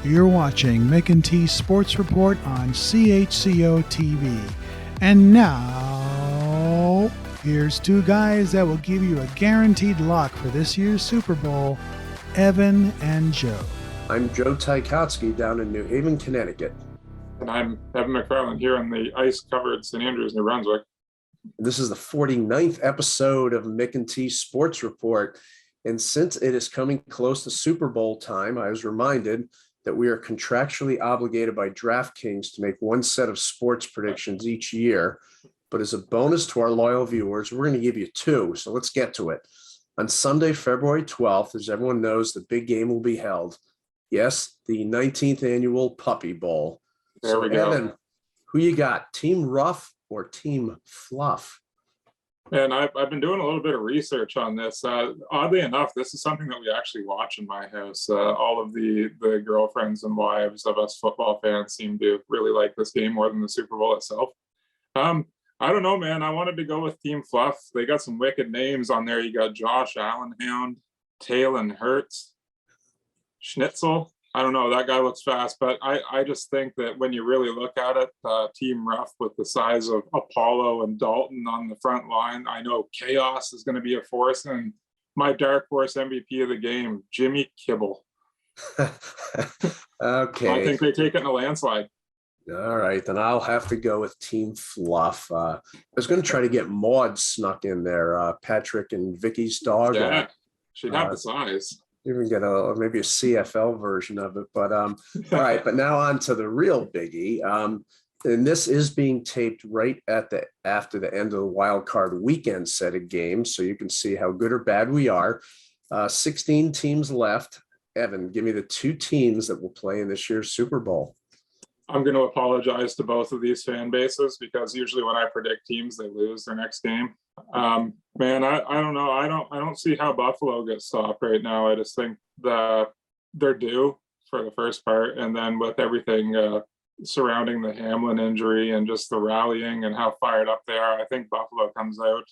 You're watching Mick and T Sports Report on CHCO-TV. And now, here's two guys that will give you a guaranteed lock for this year's Super Bowl, Evan and Joe. I'm Joe Ticotsky down in New Haven, Connecticut. And I'm Evan McFarlane here on the ice-covered St. Andrews, New Brunswick. This is the 49th episode of Mick and T Sports Report. And since it is coming close to Super Bowl time, I was reminded that we are contractually obligated by DraftKings to make one set of sports predictions each year. But as a bonus to our loyal viewers, we're going to give you two. So let's get to it. On Sunday, February 12th, as everyone knows, the big game will be held. Yes, the 19th annual Puppy Bowl. There we go. Evan, who you got, Team Rough or Team Fluff? And I've been doing a little bit of research on this. Oddly enough, this is something that we actually watch in my house. All of the girlfriends and wives of us football fans seem to really like this game more than the Super Bowl itself. I don't know, man. I wanted to go with Team Fluff. They got some wicked names on there. You got Josh Allenhound, Talon Hurts, Schnitzel. I don't know. That guy looks fast, but I just think that when you really look at it, Team Rough with the size of Apollo and Dalton on the front line, I know chaos is going to be a force. And my dark horse MVP of the game, Jimmy Kibble. Okay. I think they take it in a landslide. All right, then I'll have to go with Team Fluff. I was going to try to get Maud snuck in there, Patrick and Vicky's dog. Yeah, she'd have the size. Even get maybe a CFL version of it, but all right. But now on to the real biggie, and this is being taped right after the end of the wild card weekend set of games, so you can see how good or bad we are. 16 teams left. Evan, give me the two teams that will play in this year's Super Bowl. I'm going to apologize to both of these fan bases because usually when I predict teams, they lose their next game. Man, I don't know. I don't see how Buffalo gets stopped right now. I just think that they're due for the first part. And then with everything surrounding the Hamlin injury and just the rallying and how fired up they are, I think Buffalo comes out.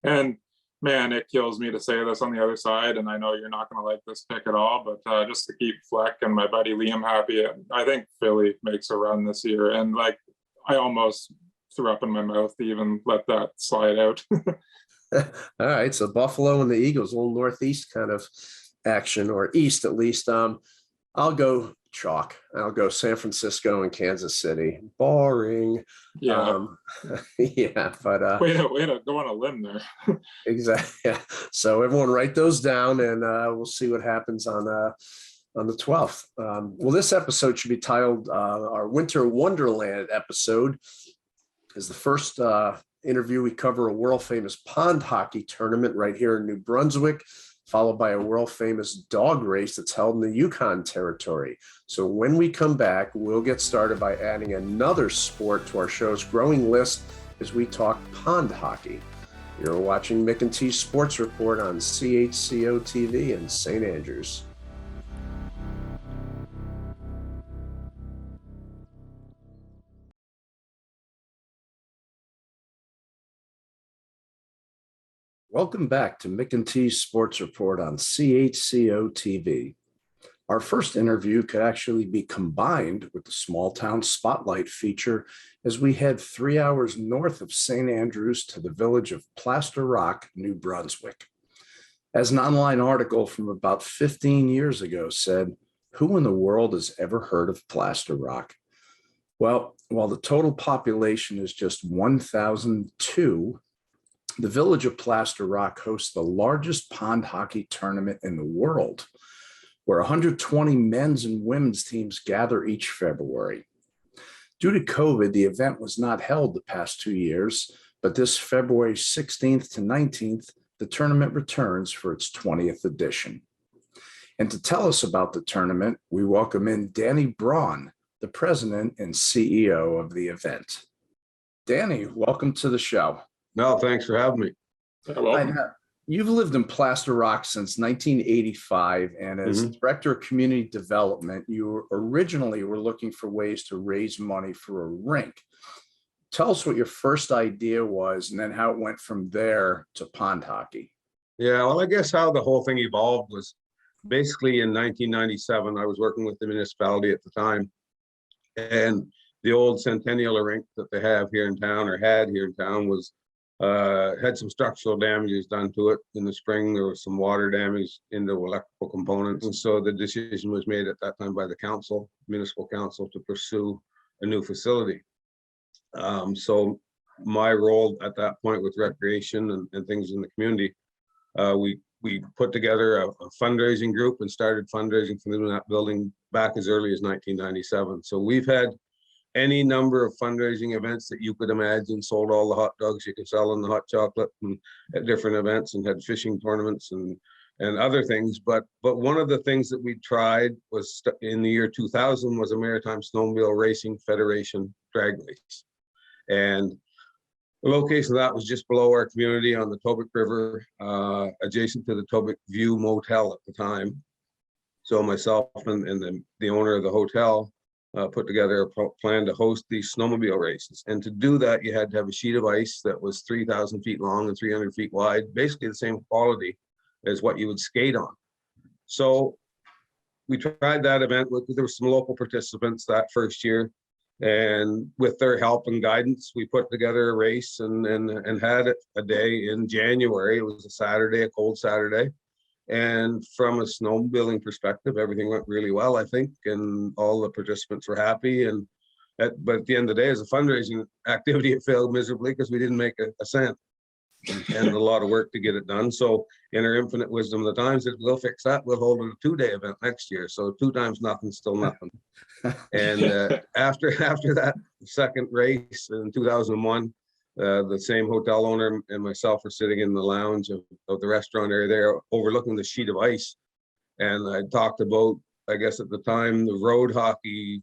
And man, it kills me to say this on the other side. And I know you're not going to like this pick at all, but just to keep Fleck and my buddy Liam happy, I think Philly makes a run this year. And like, I almost threw up in my mouth to even let that slide out. All right, so Buffalo and the Eagles, a little northeast kind of action, or east at least. I'll go chalk. I'll go San Francisco and Kansas City. Boring. Yeah. Yeah, but way to go on a limb there. Exactly. Yeah. So everyone write those down, and we'll see what happens on the 12th. Well, this episode should be titled our Winter Wonderland episode. Is the first interview we cover a world famous pond hockey tournament right here in New Brunswick, followed by a world famous dog race that's held in the Yukon territory. So when we come back, we'll get started by adding another sport to our show's growing list as we talk pond hockey. You're watching Mick and T Sports Report on CHCO-TV in St. Andrews. Welcome back to Mick and T's Sports Report on CHCO-TV. Our first interview could actually be combined with the Small Town Spotlight feature as we head 3 hours north of St. Andrews to the village of Plaster Rock, New Brunswick. As an online article from about 15 years ago said, who in the world has ever heard of Plaster Rock? Well, while the total population is just 1,002, the village of Plaster Rock hosts the largest pond hockey tournament in the world, where 120 men's and women's teams gather each February. Due to COVID, the event was not held the past 2 years, but this February 16th to 19th, the tournament returns for its 20th edition. And to tell us about the tournament, we welcome in Danny Braun, the president and CEO of the event. Danny, welcome to the show. No, thanks for having me. You've lived in Plaster Rock since 1985, and as Director of Community Development, you originally were looking for ways to raise money for a rink. Tell us what your first idea was, and then how it went from there to pond hockey. Yeah, well, I guess how the whole thing evolved was basically in 1997, I was working with the municipality at the time, and the old Centennial rink that they have here in town, or had here in town, was had some structural damages done to it. In the spring, there was some water damage into electrical components, and so the decision was made at that time by the council, municipal council, to pursue a new facility. So my role at that point with recreation and things in the community, we put together a fundraising group and started fundraising for that building back as early as 1997. So we've had any number of fundraising events that you could imagine, sold all the hot dogs you could sell and the hot chocolate and at different events, and had fishing tournaments and other things. But one of the things that we tried was in the year 2000 was a Maritime Snowmobile Racing Federation drag race. And the location of that was just below our community on the Tobic River, adjacent to the Tobic View Motel at the time. So myself and the owner of the hotel put together a plan to host these snowmobile races. And to do that, you had to have a sheet of ice that was 3,000 feet long and 300 feet wide, basically the same quality as what you would skate on. So we tried that event. There were some local participants that first year, and with their help and guidance, we put together a race and had it a day in January. It was a Saturday, a cold Saturday. And from a snowmobiling perspective, everything went really well, I think, and all the participants were happy. But at the end of the day, as a fundraising activity, it failed miserably because we didn't make a cent, and a lot of work to get it done. So in our infinite wisdom of the times, we'll fix that. We'll hold a 2-day event next year. So 2 times nothing, still nothing. And after that second race in 2001, the same hotel owner and myself were sitting in the lounge of the restaurant area there, overlooking the sheet of ice. And I talked about, I guess at the time, the road hockey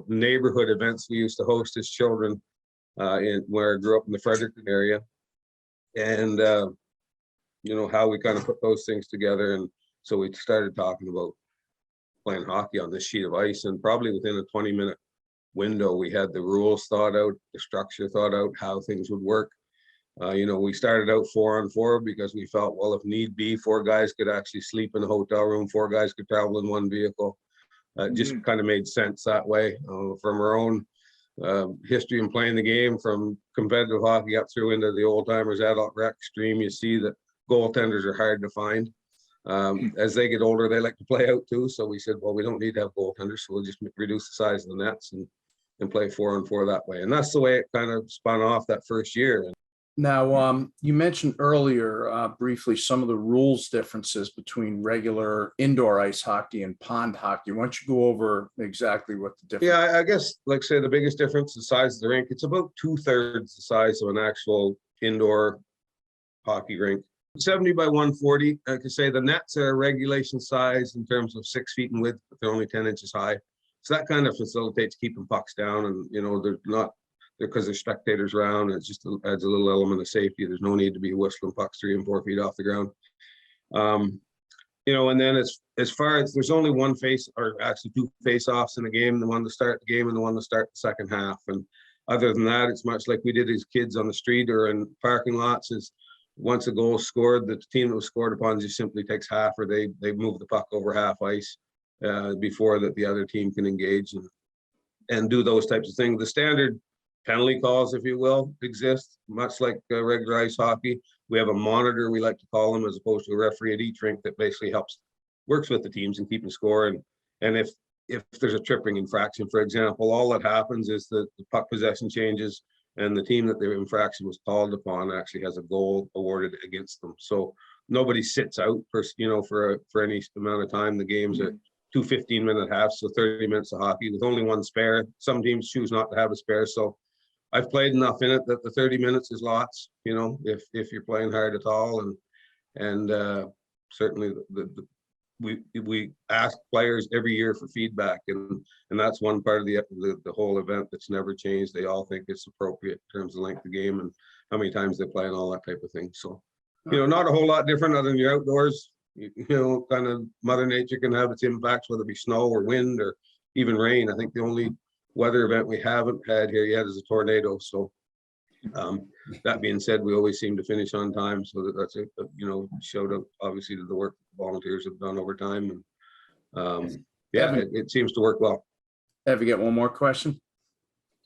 neighborhood events we used to host as children where I grew up in the Fredericton area. And, how we kind of put those things together. And so we started talking about playing hockey on this sheet of ice. And probably within a 20-minute window, we had the rules thought out, the structure thought out, how things would work. We started out 4-on-4 because we felt, well, if need be, 4 guys could actually sleep in a hotel room, 4 guys could travel in one vehicle. Just kind of made sense that way. From our own history in playing the game, from competitive hockey up through into the old timers adult rec stream, you see that goaltenders are hard to find. As they get older, they like to play out too. So we said, well, we don't need to have goaltenders, so we'll just reduce the size of the nets and play 4-on-4 that way. And that's the way it kind of spun off that first year. Now, you mentioned earlier briefly some of the rules differences between regular indoor ice hockey and pond hockey. Why don't you go over exactly what the difference? Yeah, I guess, like say, the biggest difference, the size of the rink. It's about 2/3 the size of an actual indoor hockey rink. 70 by 140. I could say the nets are regulation size in terms of 6 feet in width, but they're only 10 inches high. So that kind of facilitates keeping pucks down, and they're not there because there's spectators around. It just adds a little element of safety. There's no need to be whistling pucks 3 and 4 feet off the ground. And then as far as there's only one face, or actually 2 face-offs in the game, the one to start the game and the one to start the second half. And other than that, it's much like we did as kids on the street or in parking lots. Is once a goal is scored, the team that was scored upon just simply takes half, or they move the puck over half ice before that the other team can engage and do those types of things. The standard penalty calls, if you will, exist, much like regular ice hockey. We have a monitor, we like to call them, as opposed to a referee at each rink that basically works with the teams and keeping score. And if there's a tripping infraction, for example, all that happens is that the puck possession changes, and the team that the infraction was called upon actually has a goal awarded against them. So nobody sits out for any amount of time. The games are 2 15-minute halves, so 30 minutes of hockey with only one spare. Some teams choose not to have a spare. So I've played enough in it that the 30 minutes is lots, if you're playing hard at all. And certainly we ask players every year for feedback, and that's one part of the whole event that's never changed. They all think it's appropriate in terms of length of game and how many times they play and all that type of thing. So, not a whole lot different other than you're outdoors. Kind of Mother Nature can have its impacts, whether it be snow or wind or even rain. I think the only weather event we haven't had here yet is a tornado. So That being said, we always seem to finish on time, so that's a showed up obviously to the work volunteers have done over time, and yeah, it seems to work well. Have you got one more question?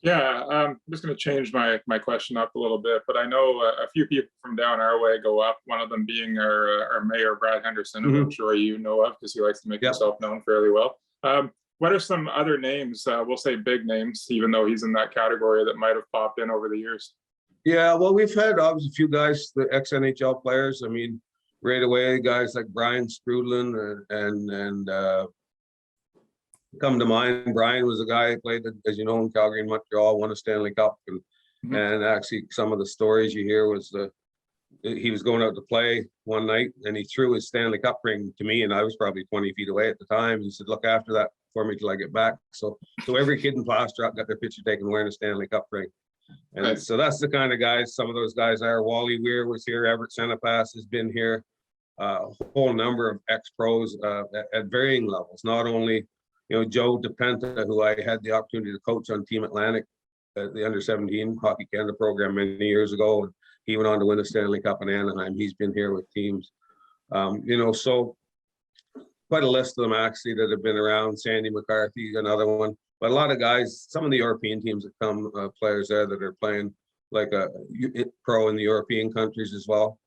Yeah, I'm just going to change my question up a little bit, but I know a few people from down our way go up. One of them being our mayor, Brad Henderson, who I'm sure you know of because he likes to make himself known fairly well. What are some other names? We'll say big names, even though he's in that category, that might have popped in over the years. Yeah, well, we've had obviously a few guys, the ex-NHL players. I mean, right away, guys like Brian Sprudlin and come to mind. Brian was a guy who played, as you know, in Calgary and Montreal, won a Stanley Cup, and actually some of the stories you hear was he was going out to play one night and he threw his Stanley Cup ring to me, and I was probably 20 feet away at the time. He said, "Look after that for me till I get back." So every kid in Plaster Rock got their picture taken wearing a Stanley Cup ring. And so that's the kind of guys, some of those guys are. Wally Weir was here, Everett Senepass has been here, a whole number of ex-pros at varying levels. Not only, Joe DePenta, who I had the opportunity to coach on Team Atlantic at the under-17 Hockey Canada program many years ago. And he went on to win the Stanley Cup in Anaheim. He's been here with teams. So quite a list of them actually that have been around. Sandy McCarthy, another one. But a lot of guys, some of the European teams that come, players there that are playing like a pro in the European countries as well.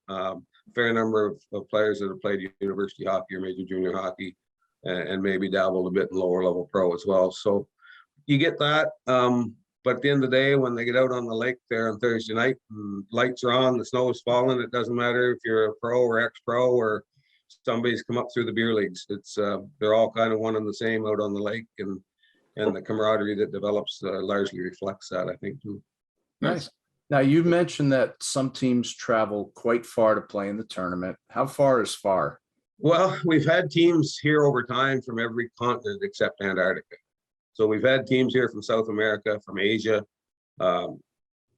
Fair number of players that have played university hockey or major junior hockey and maybe dabbled a bit in lower level pro as well. So you get that. But at the end of the day, when they get out on the lake there on Thursday night, and lights are on, the snow is falling, it doesn't matter if you're a pro or ex-pro or somebody's come up through the beer leagues. It's they're all kind of one and the same out on the lake, and the camaraderie that develops largely reflects that, I think, too. Nice. Now, you mentioned that some teams travel quite far to play in the tournament. How far is far? Well, we've had teams here over time from every continent except Antarctica. So we've had teams here from South America, from Asia,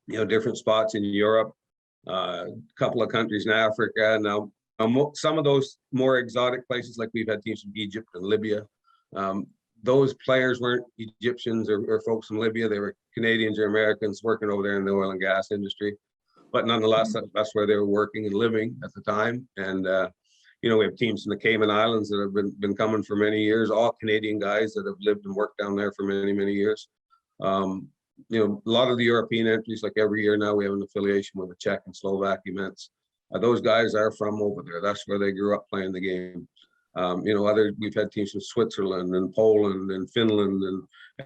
different spots in Europe, a couple of countries in Africa. Now, some of those more exotic places, like we've had teams from Egypt and Libya. Those players weren't Egyptians or folks from Libya. They were Canadians or Americans working over there in the oil and gas industry. But nonetheless, that's where they were working and living at the time. And, we have teams from the Cayman Islands that have been coming for many years, all Canadian guys that have lived and worked down there for many, many years. A lot of the European entries, like every year now, we have an affiliation with the Czech and Slovak events. Those guys are from over there. That's where they grew up playing the game. We've had teams from Switzerland and Poland and Finland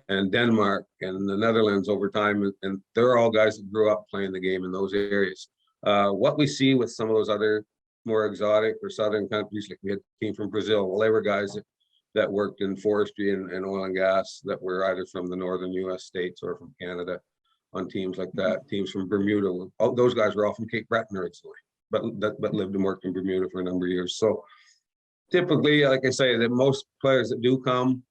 and Denmark and the Netherlands over time, and they're all guys that grew up playing the game in those areas. What we see with some of those other more exotic or southern countries, like we had a team from Brazil, well, they were guys that worked in forestry and oil and gas that were either from the northern U.S. states or from Canada on teams like that. Teams from Bermuda, those guys were all from Cape Breton originally, but lived and worked in Bermuda for a number of years. So typically, like I say, that most players that do come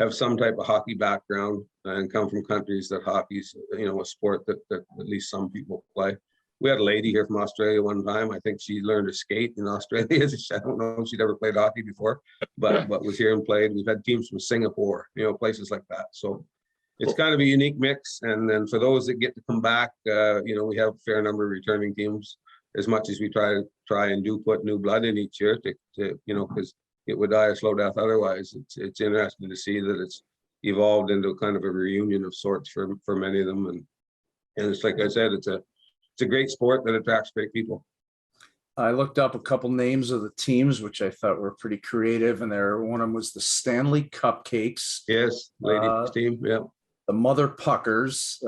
have some type of hockey background and come from countries that hockey's, a sport that at least some people play. We had a lady here from Australia one time. I think she learned to skate in Australia. I don't know if she'd ever played hockey before, but was here and played. We've had teams from Singapore, places like that. So it's kind of a unique mix. And then for those that get to come back, we have a fair number of returning teams. As much as we try and do put new blood in each year to because it would die a slow death otherwise. It's interesting to see that it's evolved into kind of a reunion of sorts for many of them, and it's like I said, it's a great sport that attracts great people. I looked up a couple names of the teams, which I thought were pretty creative, and one of them was the Stanley Cupcakes. Yes, ladies team, yeah. The Mother Puckers,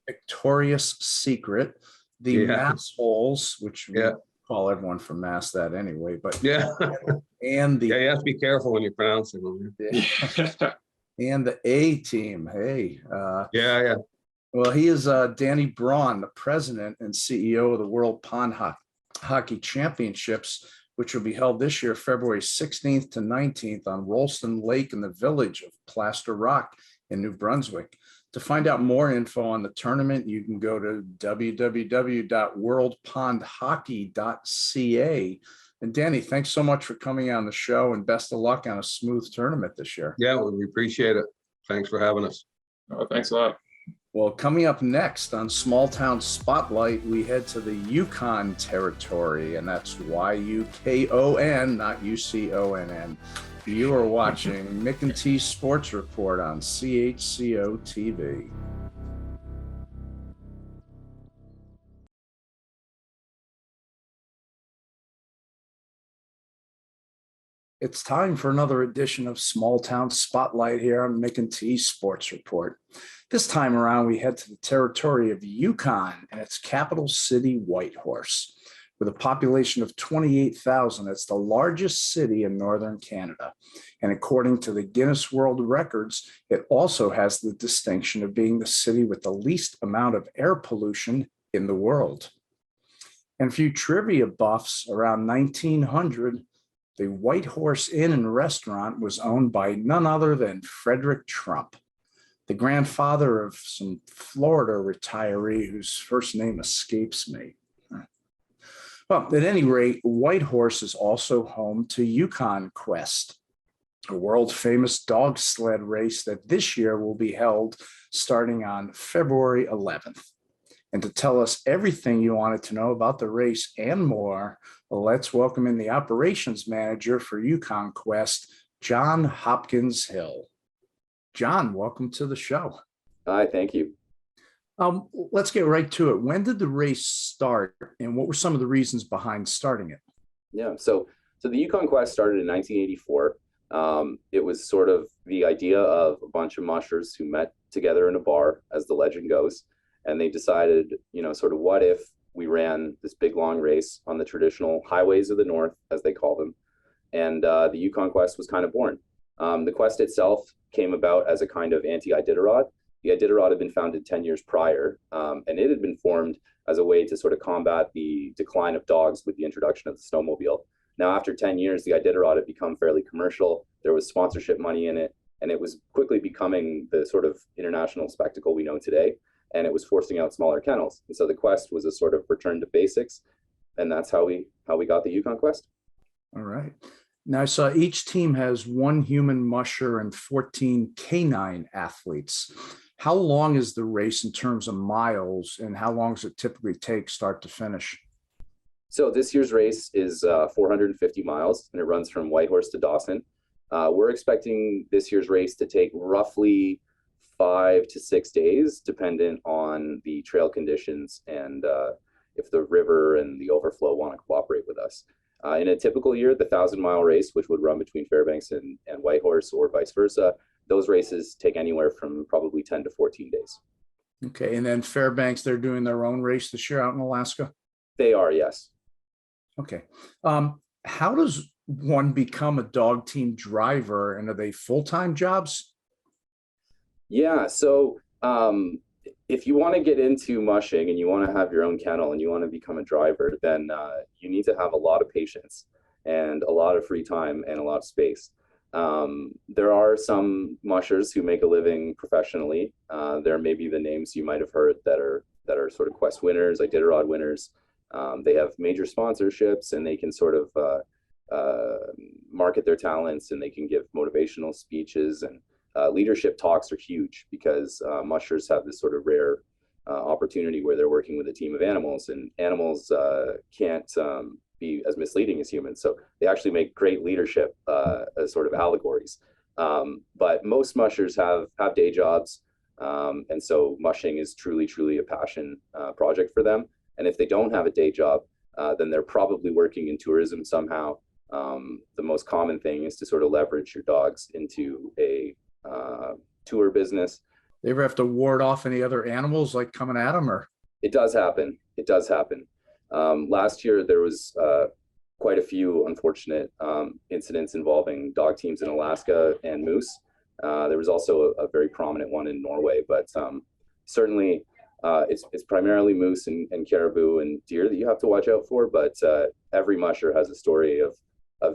Victoria's Secret, the Mass Holes, which we call everyone from Mass that anyway, but and the you have to be careful when you pronounce it. And the A team. Hey, yeah. Well, he is Danny Braun, the president and CEO of the World Pond Hockey Championships, which will be held this year, February 16th to 19th on Rolston Lake in the village of Plaster Rock in New Brunswick. To find out more info on the tournament, you can go to www.worldpondhockey.ca. And Danny, thanks so much for coming on the show, and best of luck on a smooth tournament this year. Yeah, well, we appreciate it. Thanks for having us. Oh, thanks a lot. Well, coming up next on Small Town Spotlight, we head to the Yukon Territory, and that's Y-U-K-O-N, not U-C-O-N-N. You are watching Mick and T Sports Report on CHCO-TV. It's time for another edition of Small Town Spotlight here on Mick and T Sports Report. This time around, we head to the territory of Yukon and its capital city, Whitehorse. With a population of 28,000, it's the largest city in northern Canada. And according to the Guinness World Records, it also has the distinction of being the city with the least amount of air pollution in the world. And for you trivia buffs, around 1900, the Whitehorse Inn and Restaurant was owned by none other than Frederick Trump, the grandfather of some Florida retiree whose first name escapes me. Well, at any rate, Whitehorse is also home to Yukon Quest, a world famous dog sled race that this year will be held starting on February 11th. And to tell us everything you wanted to know about the race and more, let's welcome in the operations manager for Yukon Quest, John Hopkins Hill. John, welcome to the show. Hi, thank you. Let's get right to it. When did the race start, and what were some of the reasons behind starting it? Yeah, so the Yukon Quest started in 1984. It was sort of the idea of a bunch of mushers who met together in a bar, as the legend goes, and they decided, sort of what if we ran this big long race on the traditional highways of the North, as they call them, and the Yukon Quest was kind of born. The quest itself came about as a kind of anti-Iditarod. The Iditarod had been founded 10 years prior, and it had been formed as a way to sort of combat the decline of dogs with the introduction of the snowmobile. Now, after 10 years, the Iditarod had become fairly commercial. There was sponsorship money in it, and it was quickly becoming the sort of international spectacle we know today, and it was forcing out smaller kennels. And so the quest was a sort of return to basics, and that's how we got the Yukon Quest. All right. Now, I saw each team has one human musher and 14 canine athletes. How long is the race in terms of miles, and how long does it typically take start to finish? So this year's race is 450 miles, and it runs from Whitehorse to Dawson. We're expecting this year's race to take roughly 5 to 6 days, dependent on the trail conditions and if the river and the overflow want to cooperate with us. In a typical year, the 1,000-mile race, which would run between Fairbanks and Whitehorse or vice versa, those races take anywhere from probably 10 to 14 days. Okay, and then Fairbanks, they're doing their own race this year out in Alaska? They are, yes. Okay. How does one become a dog team driver, and are they full-time jobs? Yeah, so if you want to get into mushing and you want to have your own kennel and you want to become a driver, then you need to have a lot of patience and a lot of free time and a lot of space. There are some mushers who make a living professionally. There may be the names you might have heard that are sort of quest winners, Iditarod winners. They have major sponsorships, and they can sort of market their talents, and they can give motivational speeches, and leadership talks are huge because mushers have this sort of rare opportunity where they're working with a team of animals, and animals can't be as misleading as humans. So they actually make great leadership as sort of allegories. But most mushers have day jobs. And so mushing is truly a passion project for them. And if they don't have a day job, then they're probably working in tourism somehow. The most common thing is to sort of leverage your dogs into a tour business. They ever have to ward off any other animals like coming at them, or? It does happen. It does happen. Last year, there was quite a few unfortunate incidents involving dog teams in Alaska and moose. There was also a very prominent one in Norway, but certainly it's primarily moose and caribou and deer that you have to watch out for. But every musher has a story of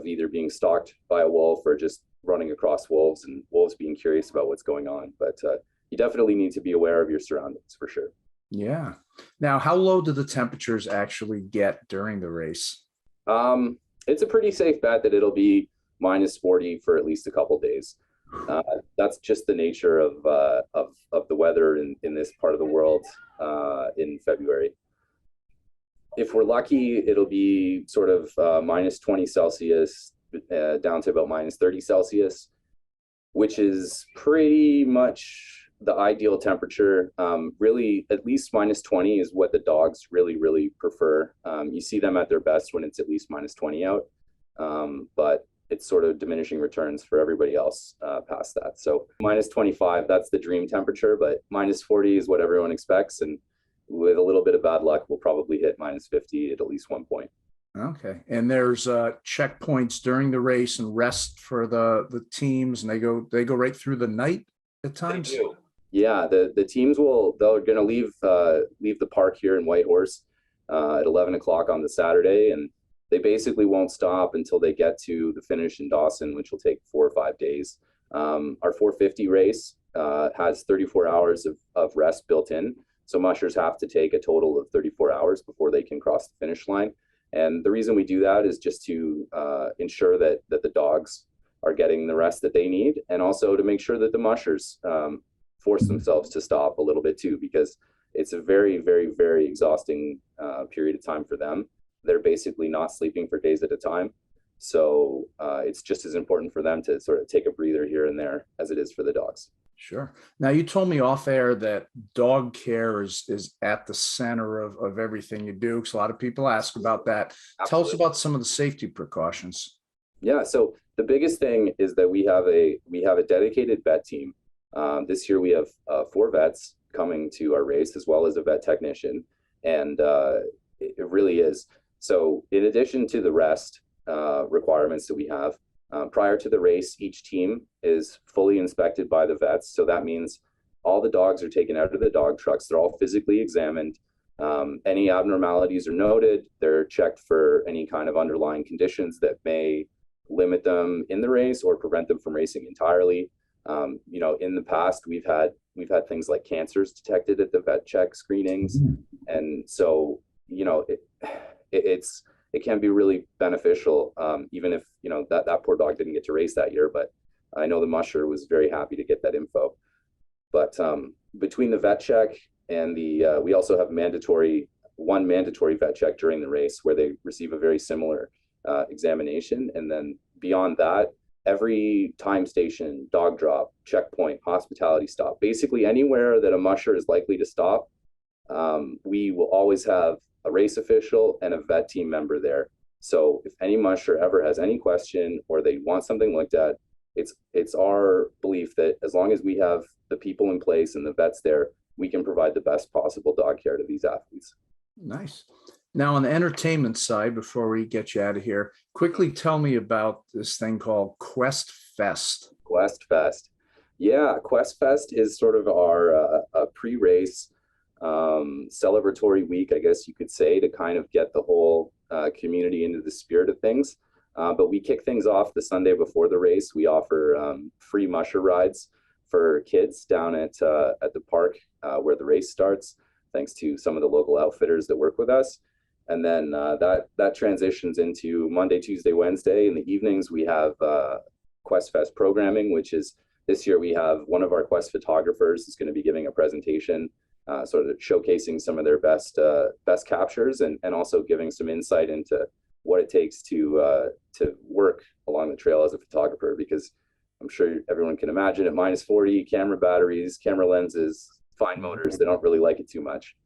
either being stalked by a wolf or just running across wolves, and wolves being curious about what's going on. But you definitely need to be aware of your surroundings for sure. Yeah. Now, how low do the temperatures actually get during the race? It's a pretty safe bet that it'll be -40 for at least a couple days. That's just the nature of the weather in this part of the world in February. If we're lucky, it'll be sort of minus 20 Celsius down to about minus 30 Celsius, which is pretty much the ideal temperature. Really, at least minus 20 is what the dogs really, really prefer. You see them at their best when it's at least minus 20 out, but it's sort of diminishing returns for everybody else past that. So minus 25, that's the dream temperature, but minus 40 is what everyone expects. And with a little bit of bad luck, we'll probably hit minus 50 at least one point. Okay. And there's checkpoints during the race and rest for the teams, and they go right through the night at times. They do. Yeah, the teams they're going to leave the park here in Whitehorse at 11 o'clock on the Saturday, and they basically won't stop until they get to the finish in Dawson, which will take 4 or 5 days. Our 450 race has 34 hours of rest built in. So mushers have to take a total of 34 hours before they can cross the finish line. And the reason we do that is just to ensure that the dogs are getting the rest that they need, and also to make sure that the mushers force themselves to stop a little bit too, because it's a very, very, very exhausting period of time for them. They're basically not sleeping for days at a time. So it's just as important for them to sort of take a breather here and there as it is for the dogs. Sure. Now, you told me off air that dog care is at the center of everything you do, because a lot of people ask about that. Absolutely. Tell us about some of the safety precautions. Yeah, so the biggest thing is that we have a dedicated vet team. This year we have 4 vets coming to our race, as well as a vet technician, and it really is. So in addition to the rest requirements that we have, prior to the race, each team is fully inspected by the vets. So that means all the dogs are taken out of the dog trucks. They're all physically examined. Any abnormalities are noted. They're checked for any kind of underlying conditions that may limit them in the race or prevent them from racing entirely. In the past, we've had things like cancers detected at the vet check screenings. And so, it can be really beneficial, even if, that poor dog didn't get to race that year. But I know the musher was very happy to get that info. But between the vet check and we also have one mandatory vet check during the race, where they receive a very similar examination. And then beyond that, every time station, dog drop, checkpoint, hospitality stop, basically anywhere that a musher is likely to stop, we will always have a race official and a vet team member there. So if any musher ever has any question or they want something looked at, it's our belief that as long as we have the people in place and the vets there, we can provide the best possible dog care to these athletes. Nice. Now, on the entertainment side, before we get you out of here, quickly tell me about this thing called Quest Fest. Quest Fest. Yeah, Quest Fest is sort of our pre-race celebratory week, I guess you could say, to kind of get the whole community into the spirit of things. But we kick things off the Sunday before the race. We offer free musher rides for kids down at the park where the race starts, thanks to some of the local outfitters that work with us. And then that transitions into Monday, Tuesday, Wednesday. In the evenings, we have Quest Fest programming, which is this year we have one of our Quest photographers is going to be giving a presentation, sort of showcasing some of their best captures and also giving some insight into what it takes to work along the trail as a photographer, because I'm sure everyone can imagine at minus 40, camera batteries, camera lenses, fine motors, they don't really like it too much.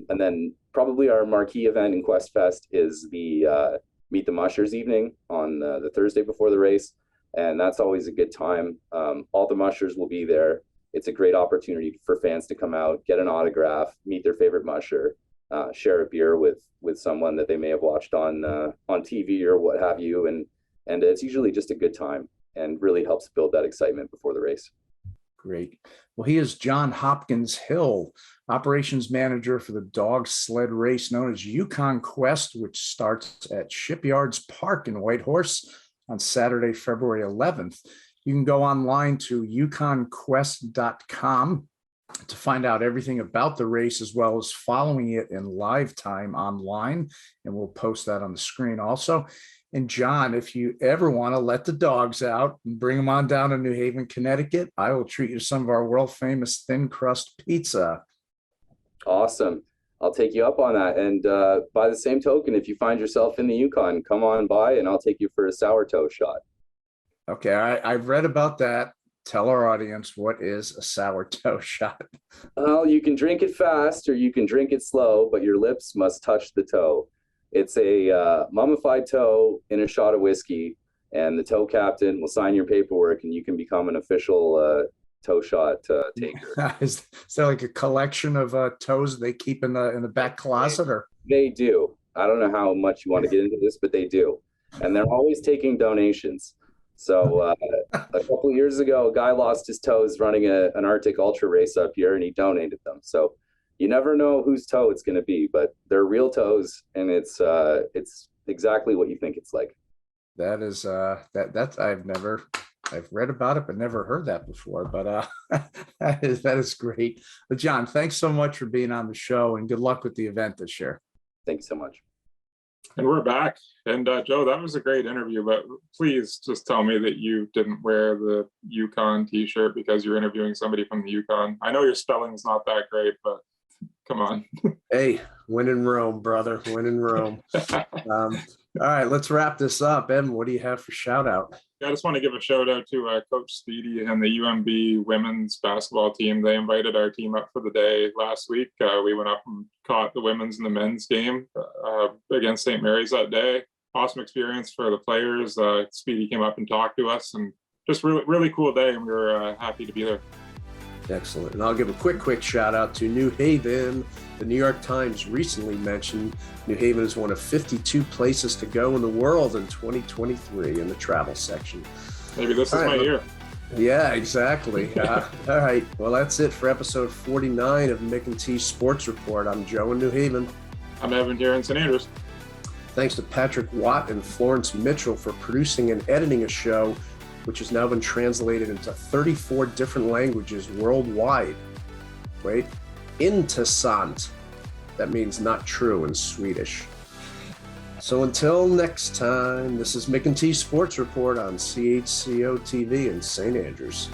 And then probably our marquee event in Quest Fest is the Meet the Mushers evening on the Thursday before the race. And that's always a good time. All the mushers will be there. It's a great opportunity for fans to come out, get an autograph, meet their favorite musher, share a beer with someone that they may have watched on TV or what have you. And it's usually just a good time and really helps build that excitement before the race. Great. Well, he is John Hopkins Hill, operations manager for the dog sled race known as Yukon Quest, which starts at Shipyards Park in Whitehorse on Saturday, February 11th. You can go online to yukonquest.com to find out everything about the race, as well as following it in live time online. And we'll post that on the screen also. And John, if you ever want to let the dogs out and bring them on down to New Haven, Connecticut, I will treat you to some of our world famous thin crust pizza. Awesome. I'll take you up on that. And by the same token, if you find yourself in the Yukon, come on by and I'll take you for a sourdough shot. Okay, I've read about that. Tell our audience, what is a sourdough shot? Well, you can drink it fast or you can drink it slow, but your lips must touch the toe. It's a mummified toe in a shot of whiskey, and the toe captain will sign your paperwork and you can become an official toe shot taker. Is that like a collection of toes they keep in the back closet, or? They do. I don't know how much you want to get into this, but they do. And they're always taking donations. So a couple of years ago, a guy lost his toes running an Arctic Ultra race up here, and he donated them. So you never know whose toe it's going to be, but they're real toes, and it's exactly what you think it's like. That is that's I've read about it, but never heard that before. But that is great. But John, thanks so much for being on the show, and good luck with the event this year. Thanks so much. And we're back. And Joe, that was a great interview, but please just tell me that you didn't wear the Yukon t-shirt because you're interviewing somebody from the Yukon. I know your spelling's not that great, but come on. Hey, win in Rome, brother. Win in Rome. All right, let's wrap this up. Evan, what do you have for shout out? I just want to give a shout out to Coach Speedy and the UMB women's basketball team. They invited our team up for the day last week. We went up and caught the women's and the men's game against St. Mary's that day. Awesome experience for the players. Speedy came up and talked to us, and just really cool day, and we were happy to be there. Excellent. And I'll give a quick shout out to New Haven. The New York Times recently mentioned New Haven is one of 52 places to go in the world in 2023 in the travel section. Maybe this is my year. Yeah, exactly. All right. Well, that's it for episode 49 of Mick and T Sports Report. I'm Joe in New Haven. I'm Evan here in St. Andrews. Thanks to Patrick Watt and Florence Mitchell for producing and editing a show which has now been translated into 34 different languages worldwide. Wait, intressant. That means not true in Swedish. So until next time, this is Mick and T Sports Report on CHCO-TV in St. Andrews.